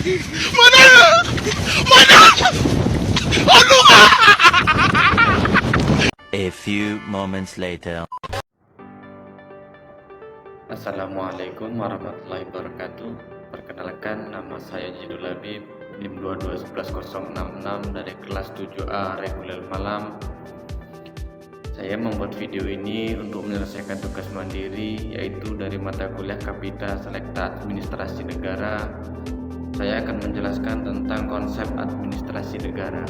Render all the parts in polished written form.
Mana? Mana? Aduh! A few moments later. Assalamualaikum warahmatullahi wabarakatuh. Perkenalkan, nama saya Jidul Labib, NIM 22111066 dari kelas 7A reguler malam. Saya membuat video ini untuk menyelesaikan tugas mandiri, yaitu dari mata kuliah Kapita Selekta Administrasi Negara. Saya akan menjelaskan tentang konsep administrasi negara.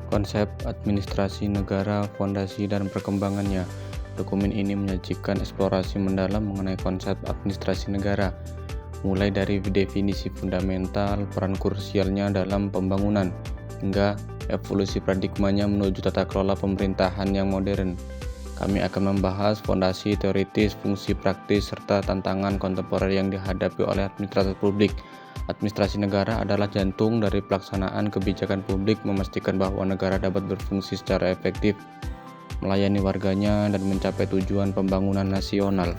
Konsep administrasi negara, fondasi dan perkembangannya. Dokumen ini menyajikan eksplorasi mendalam mengenai konsep administrasi negara, mulai dari definisi fundamental, peran krusialnya dalam pembangunan, hingga evolusi paradigmanya menuju tata kelola pemerintahan yang modern. Kami akan membahas fondasi teoritis, fungsi praktis, serta tantangan kontemporer yang dihadapi oleh administrator publik. Administrasi negara adalah jantung dari pelaksanaan kebijakan publik, memastikan bahwa negara dapat berfungsi secara efektif, melayani warganya, dan mencapai tujuan pembangunan nasional.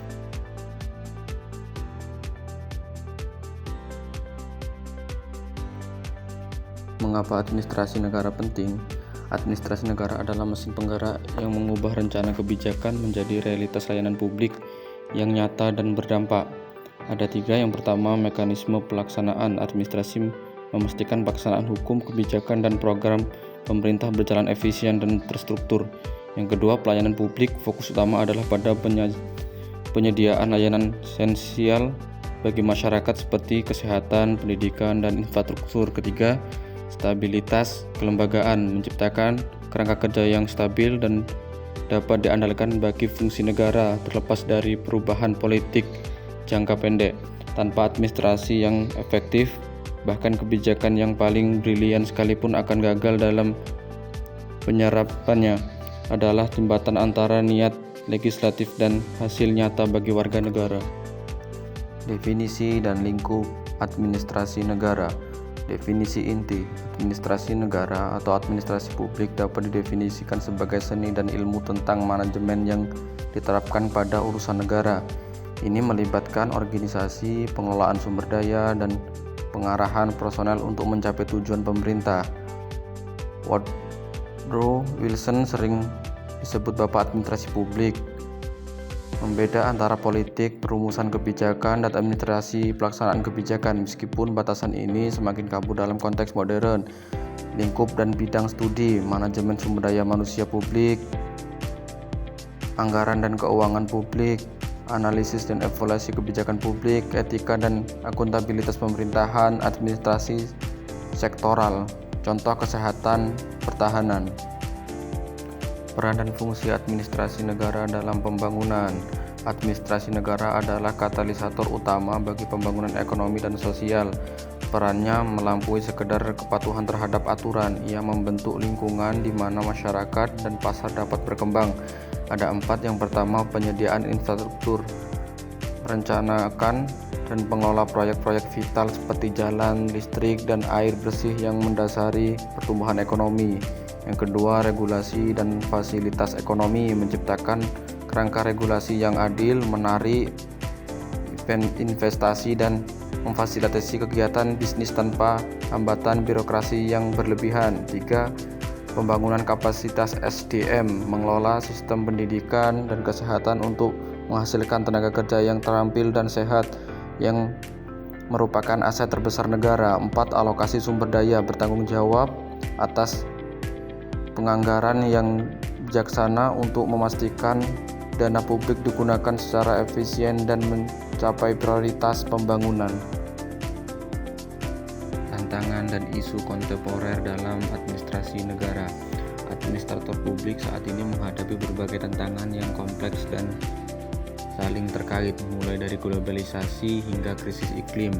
Mengapa administrasi negara penting? Administrasi negara adalah mesin penggerak yang mengubah rencana kebijakan menjadi realitas layanan publik yang nyata dan berdampak. Ada tiga. Yang pertama, mekanisme pelaksanaan. Administrasi memastikan pelaksanaan hukum, kebijakan, dan program pemerintah berjalan efisien dan terstruktur. Yang kedua, pelayanan publik. Fokus utama adalah pada penyediaan layanan esensial bagi masyarakat seperti kesehatan, pendidikan, dan infrastruktur. Ketiga, stabilitas kelembagaan, menciptakan kerangka kerja yang stabil dan dapat diandalkan bagi fungsi negara terlepas dari perubahan politik jangka pendek. Tanpa administrasi yang efektif, bahkan kebijakan yang paling brilian sekalipun akan gagal dalam penyerapannya. Adalah jembatan antara niat legislatif dan hasil nyata bagi warga negara. Definisi dan lingkup administrasi negara. Definisi inti, administrasi negara atau administrasi publik dapat didefinisikan sebagai seni dan ilmu tentang manajemen yang diterapkan pada urusan negara. Ini melibatkan organisasi, pengelolaan sumber daya, dan pengarahan personel untuk mencapai tujuan pemerintah. Woodrow Wilson sering disebut Bapak Administrasi Publik. Membeda antara politik, perumusan kebijakan, dan administrasi pelaksanaan kebijakan. Meskipun batasan ini semakin kabur dalam konteks modern. Lingkup dan bidang studi, manajemen sumber daya manusia publik, anggaran dan keuangan publik, analisis dan evaluasi kebijakan publik, etika dan akuntabilitas pemerintahan, administrasi sektoral, contoh kesehatan, pertahanan. Peran dan fungsi administrasi negara dalam pembangunan. Administrasi negara adalah katalisator utama bagi pembangunan ekonomi dan sosial. Perannya melampaui sekedar kepatuhan terhadap aturan. Ia membentuk lingkungan di mana masyarakat dan pasar dapat berkembang. Ada 4. Yang pertama, penyediaan infrastruktur. Merencanakan dan mengelola proyek-proyek vital seperti jalan, listrik, dan air bersih yang mendasari pertumbuhan ekonomi. Yang kedua, regulasi dan fasilitas ekonomi. Menciptakan kerangka regulasi yang adil, menarik investasi, dan memfasilitasi kegiatan bisnis tanpa hambatan birokrasi yang berlebihan. 3. Pembangunan kapasitas SDM, mengelola sistem pendidikan dan kesehatan untuk menghasilkan tenaga kerja yang terampil dan sehat yang merupakan aset terbesar negara. 4. Alokasi sumber daya, bertanggung jawab atas penganggaran yang bijaksana untuk memastikan dana publik digunakan secara efisien dan mencapai prioritas pembangunan. Tantangan dan isu kontemporer dalam administrasi negara. Administrator publik saat ini menghadapi berbagai tantangan yang kompleks dan saling terkait, mulai dari globalisasi hingga krisis iklim.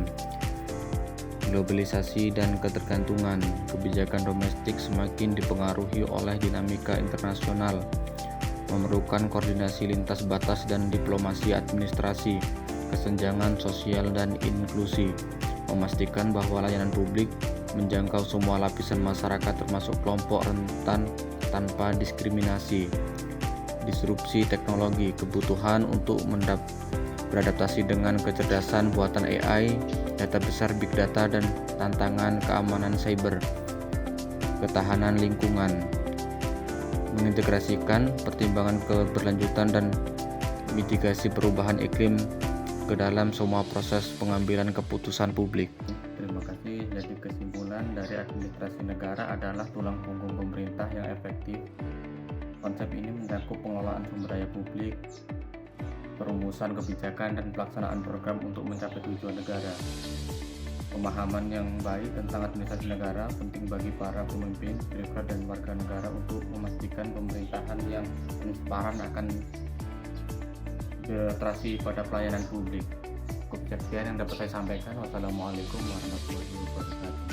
Globalisasi dan ketergantungan. Kebijakan domestik semakin dipengaruhi oleh dinamika internasional, memerlukan koordinasi lintas batas dan diplomasi administrasi. Kesenjangan sosial dan inklusi, memastikan bahwa layanan publik menjangkau semua lapisan masyarakat termasuk kelompok rentan tanpa diskriminasi. Disrupsi teknologi, kebutuhan untuk beradaptasi dengan kecerdasan buatan AI, data besar big data, dan tantangan keamanan cyber, ketahanan lingkungan, mengintegrasikan pertimbangan keberlanjutan dan mitigasi perubahan iklim ke dalam semua proses pengambilan keputusan publik. Terima kasih. Jadi kesimpulan dari administrasi negara adalah tulang punggung pemerintah yang efektif. Konsep ini mencakup pengelolaan sumber daya publik, perumusan kebijakan, dan pelaksanaan program untuk mencapai tujuan negara. Pemahaman yang baik tentang administrasi negara penting bagi para pemimpin, birokrat, dan warga negara untuk memastikan pemerintahan yang transparan akan berorientasi pada pelayanan publik. Cukup sekian yang dapat saya sampaikan. Wassalamualaikum warahmatullahi wabarakatuh.